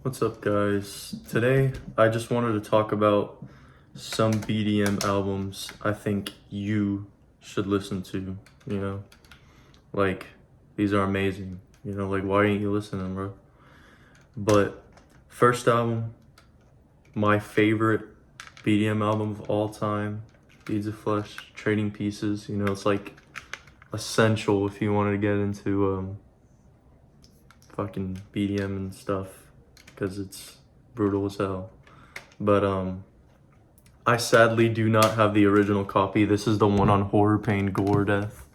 What's up, guys? Today I just wanted to talk about some BDM albums I think you should listen to, you know? Like, these are amazing, like, why ain't you listening, bro? But, first album, my favorite BDM album of all time, Beads of Flesh, Trading Pieces, it's like essential if you wanted to get into fucking BDM and stuff, because it's brutal as hell. But I sadly do not have the original copy. This is the one on horror, pain, gore, death.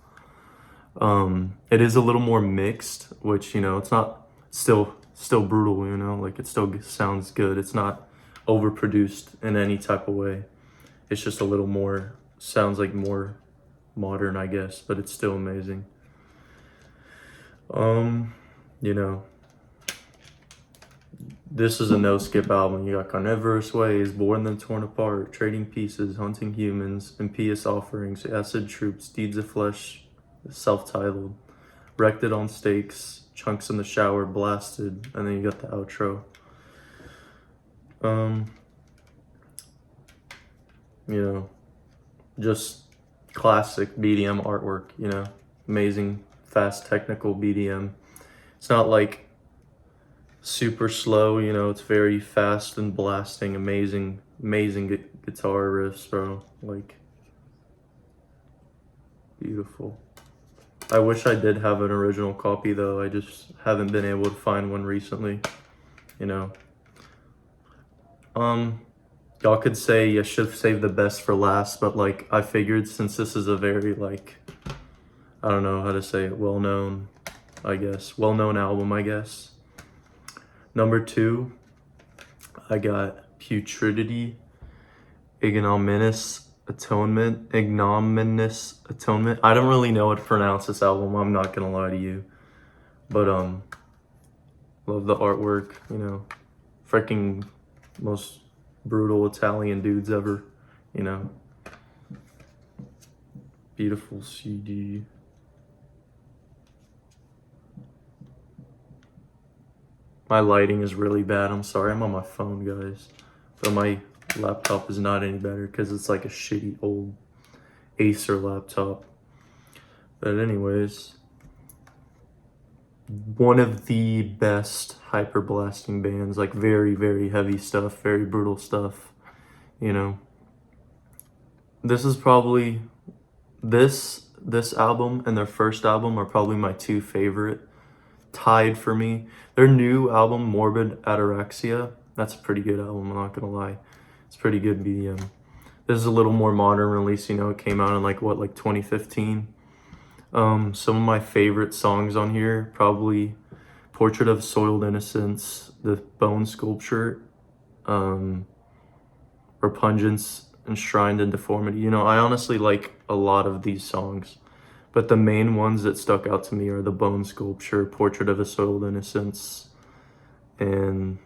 It is a little more mixed, which it's not still brutal. Like it still sounds good. It's not overproduced in any type of way. It's just a little more sounds like more modern, I guess, but it's still amazing. You know, this is a no-skip album. You got Carnivorous Ways, Born Then Torn Apart, Trading Pieces, Hunting Humans, Impious Offerings, Acid Troops, Deeds of Flesh, self-titled, Wrecked It on Stakes, Chunks in the Shower, Blasted, and then you got the outro. Just classic BDM artwork, amazing, fast, technical BDM. It's not like super slow, it's very fast and blasting, amazing guitar riffs, bro. Like, beautiful. I wish I did have an original copy though. I just haven't been able to find one recently, Y'all could say you should save the best for last, but like I figured since this is a very like, I don't know how to say it, well-known album, I guess. Number 2, I got Putridity, Ignominious Atonement. I don't really know how to pronounce this album, I'm not gonna lie to you. But love the artwork, freaking most brutal Italian dudes ever, Beautiful CD. My lighting is really bad. I'm sorry, I'm on my phone, guys. But my laptop is not any better because it's like a shitty old Acer laptop. But anyways, one of the best hyper blasting bands, like very, very heavy stuff, very brutal stuff, This is probably, this album and their first album are probably my 2 favorite. Tied for me. Their new album, Morbid Ataraxia, that's a pretty good album, I'm not gonna lie. It's pretty good BDM. This is a little more modern release, it came out in like 2015. Some of my favorite songs on here, probably Portrait of Soiled Innocence, The Bone Sculpture, Repugnance, Enshrined in Deformity. I honestly like a lot of these songs. But the main ones that stuck out to me are The Bone Sculpture, Portrait of a Soiled Innocence, and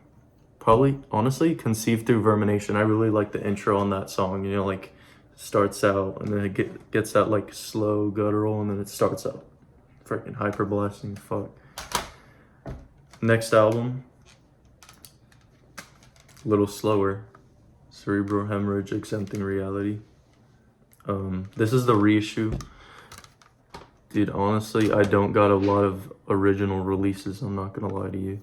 probably, honestly, Conceived Through Vermination. I really like the intro on that song, like, starts out, and then it gets that, like, slow guttural, and then it starts out freaking hyper blasting, fuck. Next album, a little slower, Cerebral Hemorrhage, Exempting Reality. This is the reissue. Dude, honestly, I don't got a lot of original releases, I'm not gonna lie to you.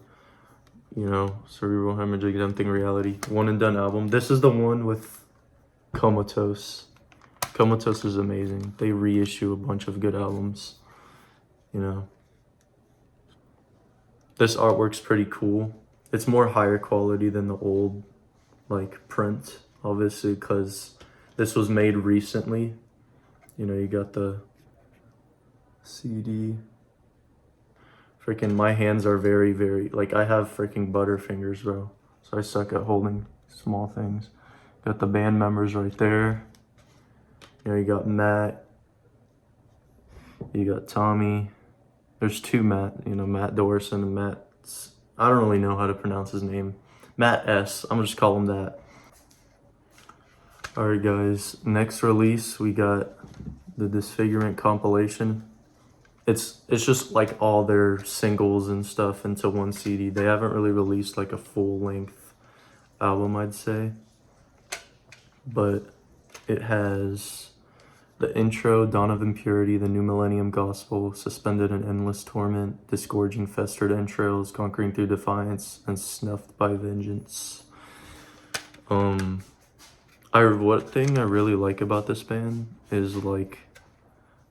Cerebral Hemorrhage, Exempting Reality, one and done album. This is the one with Comatose. Comatose is amazing. They reissue a bunch of good albums, This artwork's pretty cool. It's more higher quality than the old, like, print, obviously, because this was made recently. You got the CD. Freaking, my hands are very, very, like, I have freaking butter fingers, bro. So I suck at holding small things. Got the band members right there. You got Matt. You got Tommy. There's 2 Matt, Matt Dorson and Matt, I don't really know how to pronounce his name. Matt S. I'm gonna just call him that. Alright, guys. Next release, we got the Disfigurement compilation. it's just like all their singles and stuff into one CD. They haven't really released like a full length album, I'd say, but it has the intro, Dawn of Impurity, The New Millennium Gospel, Suspended in Endless Torment, Disgorging Festered Entrails, Conquering Through Defiance, and Snuffed by Vengeance. What thing I really like about this band is like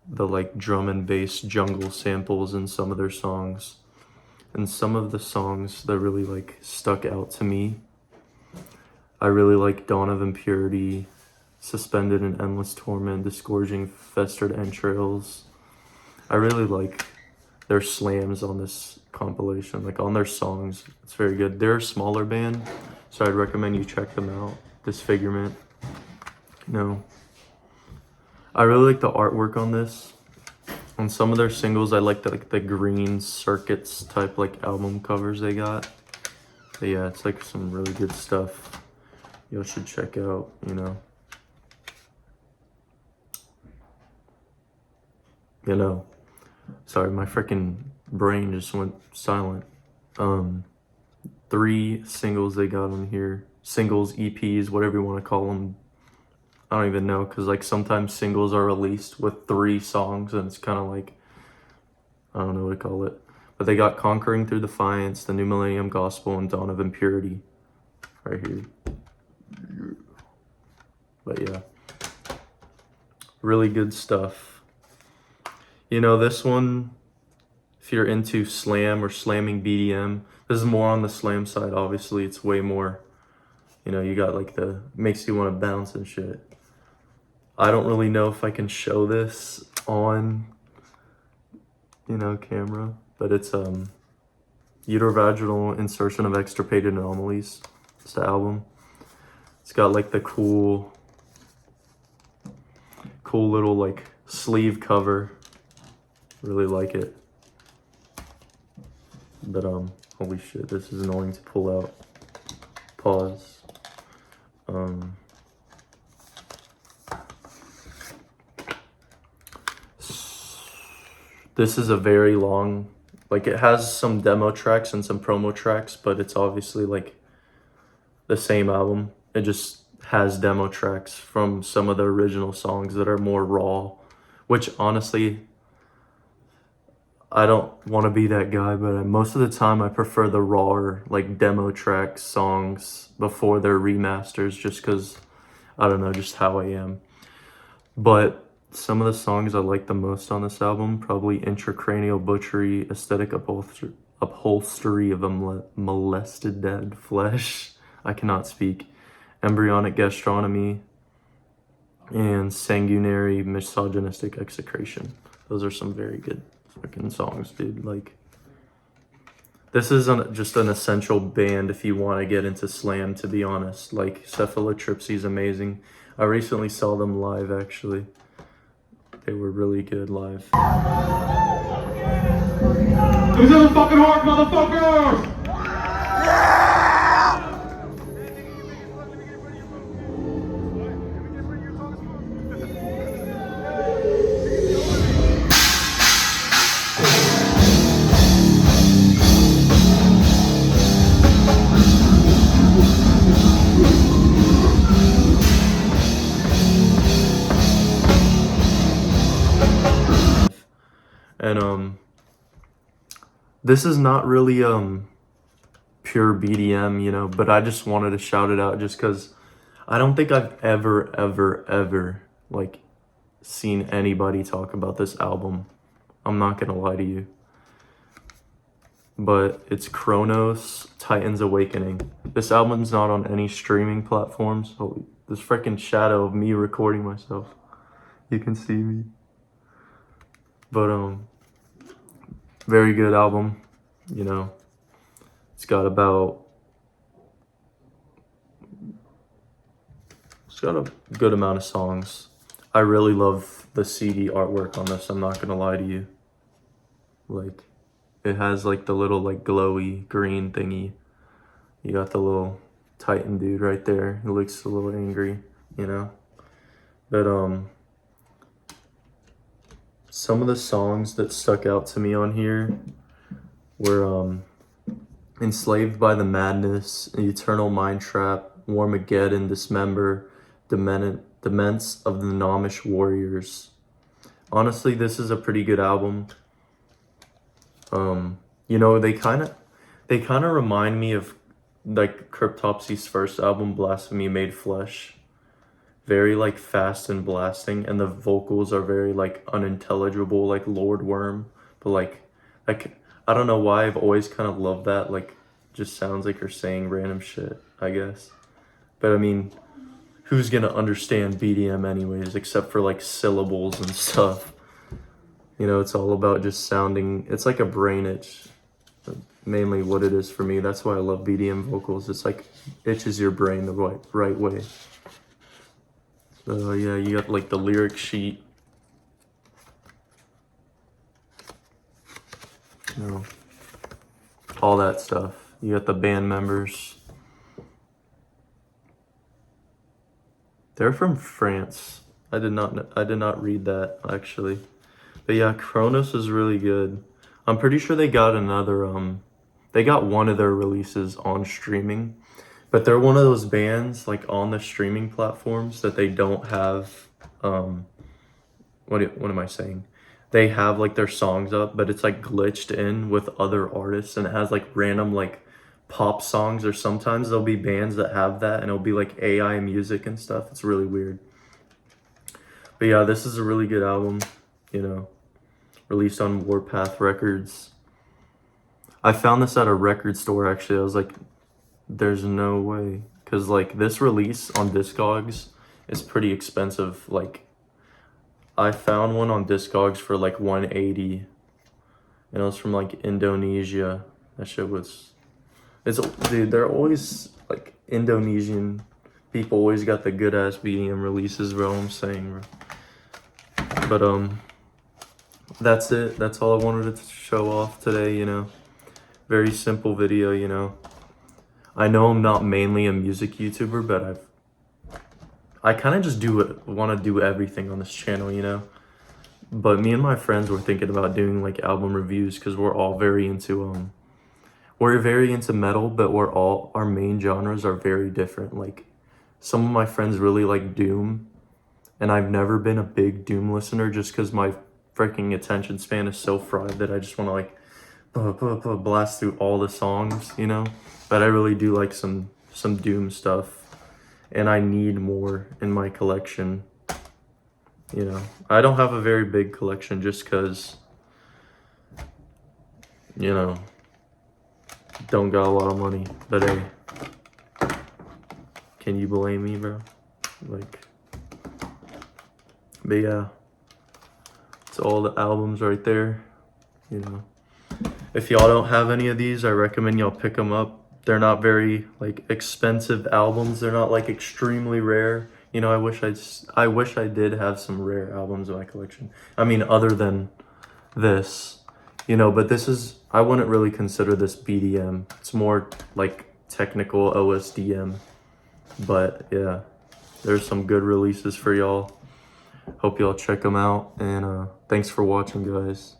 the like drum and bass jungle samples in some of their songs. And some of the songs that really like stuck out to me, I really like Dawn of Impurity, Suspended in Endless Torment, Disgorging Festered Entrails. I really like their slams on this compilation, like on their songs. It's very good. They're a smaller band, so I'd recommend you check them out. Disfigurement. No. I really like the artwork on this. On some of their singles, I like the green circuits type like album covers they got. But yeah, it's like some really good stuff you should check out, you know. Sorry, my freaking brain just went silent. 3 singles they got on here. Singles, EPs, whatever you want to call them. I don't even know, because like sometimes singles are released with 3 songs and it's kind of like, I don't know what to call it. But they got Conquering Through Defiance, The New Millennium Gospel, and Dawn of Impurity right here. But yeah, really good stuff. You know, this one, if you're into slam or slamming BDM, this is more on the slam side, obviously. It's way more, you know, you got like makes you want to bounce and shit. I don't really know if I can show this on, you know, camera, but it's Uterovaginal Insertion of Extirpated Anomalies. It's the album. It's got like the cool little like sleeve cover. Really like it. But holy shit, this is annoying to pull out. Pause. This is a very long, like it has some demo tracks and some promo tracks, but it's obviously like the same album. It just has demo tracks from some of the original songs that are more raw, which honestly, I don't want to be that guy, but most of the time I prefer the raw like demo track songs before their remasters, just because, I don't know, just how I am. But some of the songs I like the most on this album, probably Intracranial Butchery, Aesthetic Upholstery of a Molested Dead Flesh, I cannot speak, Embryonic Gastronomy, and Sanguinary Misogynistic Execration. Those are some very good fucking songs, dude. Like, this is just an essential band if you want to get into slam, to be honest. Like, Cephalotripsy is amazing. I recently saw them live, actually. They were really good live. Who's in the fucking horse, motherfuckers? And this is not really pure BDM, you know, but I just wanted to shout it out just because I don't think I've ever like seen anybody talk about this album. I'm not gonna lie to you. But it's Chronos, Titan's Awakening. This album's not on any streaming platforms. Holy, this freaking shadow of me recording myself. You can see me. But very good album, you know. It's got a good amount of songs. I really love the CD artwork on this, I'm not gonna lie to you. Like, it has like the little like glowy green thingy. You got the little Titan dude right there who looks a little angry, you know. But Some of the songs that stuck out to me on here were Enslaved by the Madness, Eternal Mind Trap, Warmageddon, Dismember, Demence of the Nomish Warriors. Honestly, this is a pretty good album. You know, they kind of remind me of like Cryptopsy's first album, Blasphemy Made Flesh. Very like fast and blasting, and the vocals are very like unintelligible, like Lord Worm, but like I don't know why I've always kind of loved that. Like, just sounds like you're saying random shit, I guess. But I mean, who's gonna understand BDM anyways, except for like syllables and stuff? You know, it's all about just sounding. It's like a brain itch, mainly what it is for me. That's why I love BDM vocals. It's like itches your brain the right way. So yeah, you got like the lyric sheet. You know, all that stuff. You got the band members. They're from France. I did not read that actually. But yeah, Kronos is really good. I'm pretty sure they got they got one of their releases on streaming. But they're one of those bands like on the streaming platforms that they don't have what am I saying? They have like their songs up, but it's like glitched in with other artists, and it has like random like pop songs, or sometimes there'll be bands that have that and it'll be like AI music and stuff. It's really weird. But yeah, this is a really good album, you know, released on Warpath Records. I found this at a record store actually. I was like, there's no way, because like this release on Discogs is pretty expensive. Like, I found one on Discogs for like 180, and it was from like Indonesia. That shit was, dude, they're always like Indonesian people always got the good ass BDM releases, bro. I'm saying, bro. But that's it. That's all I wanted to show off today, you know. Very simple video, you know. I know I'm not mainly a music YouTuber, but I kind of just want to do everything on this channel, you know. But me and my friends were thinking about doing like album reviews, because we're all very into metal, but our main genres are very different. Like, some of my friends really like Doom, and I've never been a big Doom listener just because my freaking attention span is so fried that I just want to like blast through all the songs, you know. But I really do like some Doom stuff, and I need more in my collection, you know. I don't have a very big collection just because, you know, don't got a lot of money. But hey, can you blame me, bro? Like, but yeah, it's all the albums right there, you know. If y'all don't have any of these, I recommend y'all pick them up. They're not very like expensive albums. They're not like extremely rare. You know, I wish I did have some rare albums in my collection. I mean, other than this, you know, but I wouldn't really consider this BDM. It's more like technical OSDM. But yeah, there's some good releases for y'all. Hope y'all check them out, and thanks for watching, guys.